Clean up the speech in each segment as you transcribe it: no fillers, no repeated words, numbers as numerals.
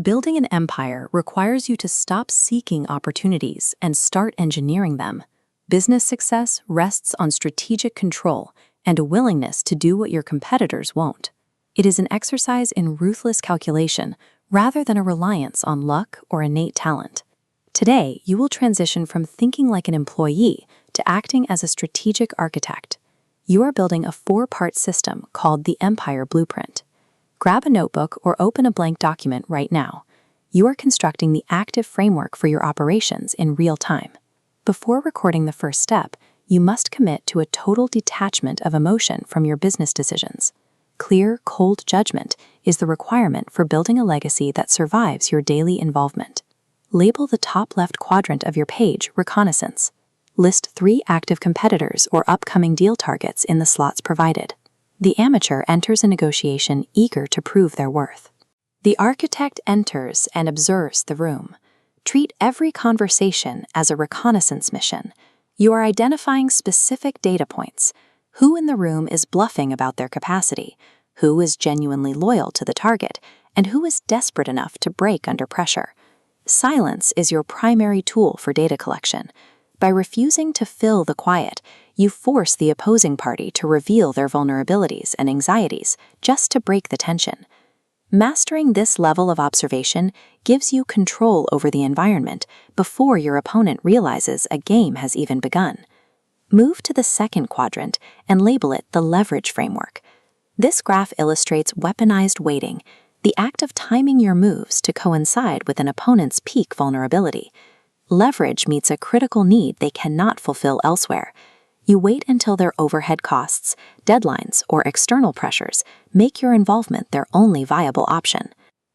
Building an empire requires you to stop seeking opportunities and start engineering them. Business success rests on strategic control and a willingness to do what your competitors won't. It is an exercise in ruthless calculation rather than a reliance on luck or innate talent. Today, you will transition from thinking like an employee to acting as a strategic architect. You are building a 4-part system called the Empire Blueprint. Grab a notebook or open a blank document right now. You are constructing the active framework for your operations in real time. Before recording the first step, you must commit to a total detachment of emotion from your business decisions. Clear, cold judgment is the requirement for building a legacy that survives your daily involvement. Label the top left quadrant of your page Reconnaissance. List 3 active competitors or upcoming deal targets in the slots provided. The amateur enters a negotiation eager to prove their worth. The architect enters and observes the room. Treat every conversation as a reconnaissance mission. You are identifying specific data points. Who in the room is bluffing about their capacity? Who is genuinely loyal to the target? And who is desperate enough to break under pressure? Silence is your primary tool for data collection. By refusing to fill the quiet, you force the opposing party to reveal their vulnerabilities and anxieties just to break the tension. Mastering this level of observation gives you control over the environment before your opponent realizes a game has even begun. Move to the second quadrant and label it the Leverage Framework. This graph illustrates weaponized waiting, the act of timing your moves to coincide with an opponent's peak vulnerability. Leverage meets a critical need they cannot fulfill elsewhere. You wait until their overhead costs, deadlines, or external pressures make your involvement their only viable option.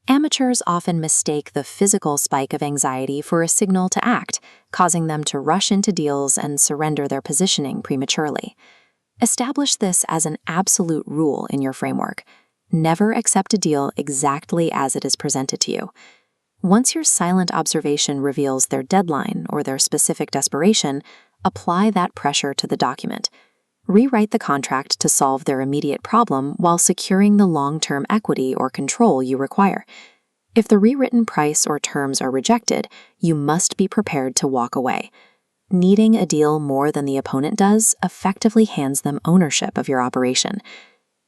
Amateurs often mistake the physical spike of anxiety for a signal to act, causing them to rush into deals and surrender their positioning prematurely. Establish this as an absolute rule in your framework. Never accept a deal exactly as it is presented to you. Once your silent observation reveals their deadline or their specific desperation, apply that pressure to the document. Rewrite the contract to solve their immediate problem while securing the long-term equity or control you require. If the rewritten price or terms are rejected, you must be prepared to walk away. Needing a deal more than the opponent does effectively hands them ownership of your operation.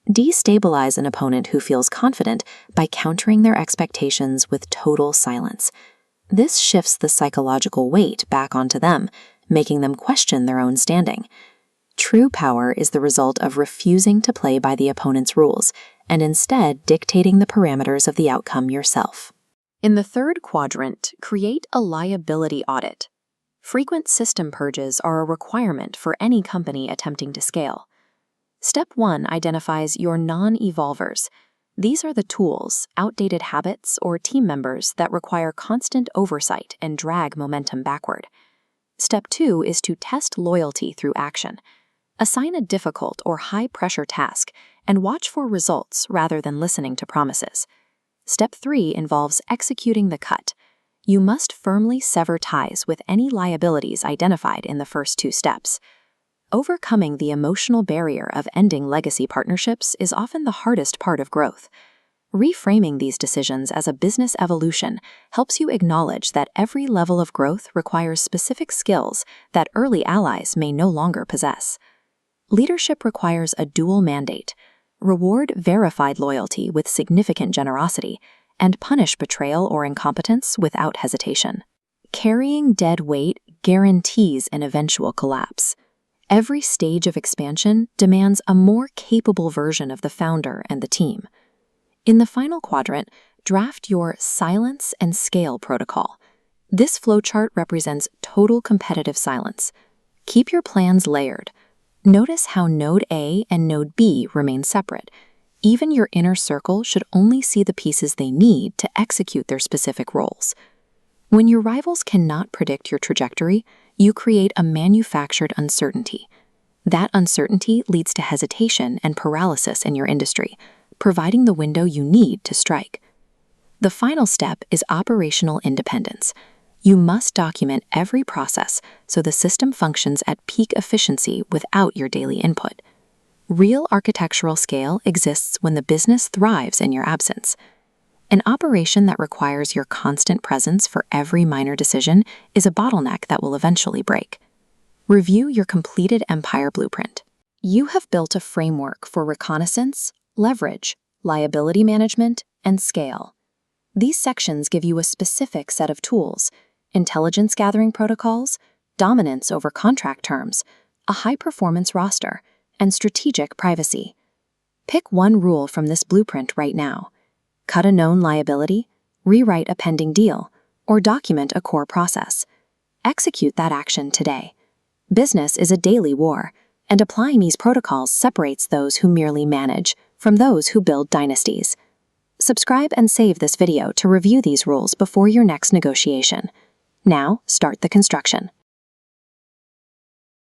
Destabilize an opponent who feels confident by countering their expectations with total silence. This shifts the psychological weight back onto them, making them question their own standing. True power is the result of refusing to play by the opponent's rules and instead dictating the parameters of the outcome yourself. In the third quadrant, create a liability audit. Frequent system purges are a requirement for any company attempting to scale. Step 1 identifies your non-evolvers. These are the tools, outdated habits, or team members that require constant oversight and drag momentum backward. Step 2 is to test loyalty through action. Assign a difficult or high-pressure task and watch for results rather than listening to promises. Step 3 involves executing the cut. You must firmly sever ties with any liabilities identified in the first 2 steps. Overcoming the emotional barrier of ending legacy partnerships is often the hardest part of growth. Reframing these decisions as a business evolution helps you acknowledge that every level of growth requires specific skills that early allies may no longer possess. Leadership requires a dual mandate: reward verified loyalty with significant generosity, and punish betrayal or incompetence without hesitation. Carrying dead weight guarantees an eventual collapse. Every stage of expansion demands a more capable version of the founder and the team. In the final quadrant, draft your Silence and Scale protocol. This flowchart represents total competitive silence. Keep your plans layered. Notice how Node A and Node B remain separate. Even your inner circle should only see the pieces they need to execute their specific roles. When your rivals cannot predict your trajectory, you create a manufactured uncertainty. That uncertainty leads to hesitation and paralysis in your industry, providing the window you need to strike. The final step is operational independence. You must document every process so the system functions at peak efficiency without your daily input. Real architectural scale exists when the business thrives in your absence. An operation that requires your constant presence for every minor decision is a bottleneck that will eventually break. Review your completed empire blueprint. You have built a framework for reconnaissance, leverage, liability management, and scale. These sections give you a specific set of tools: intelligence gathering protocols, dominance over contract terms, a high-performance roster, and strategic privacy. Pick one rule from this blueprint right now. Cut a known liability, rewrite a pending deal, or document a core process. Execute that action today. Business is a daily war, and applying these protocols separates those who merely manage from those who build dynasties. Subscribe and save this video to review these rules before your next negotiation. Now, start the construction.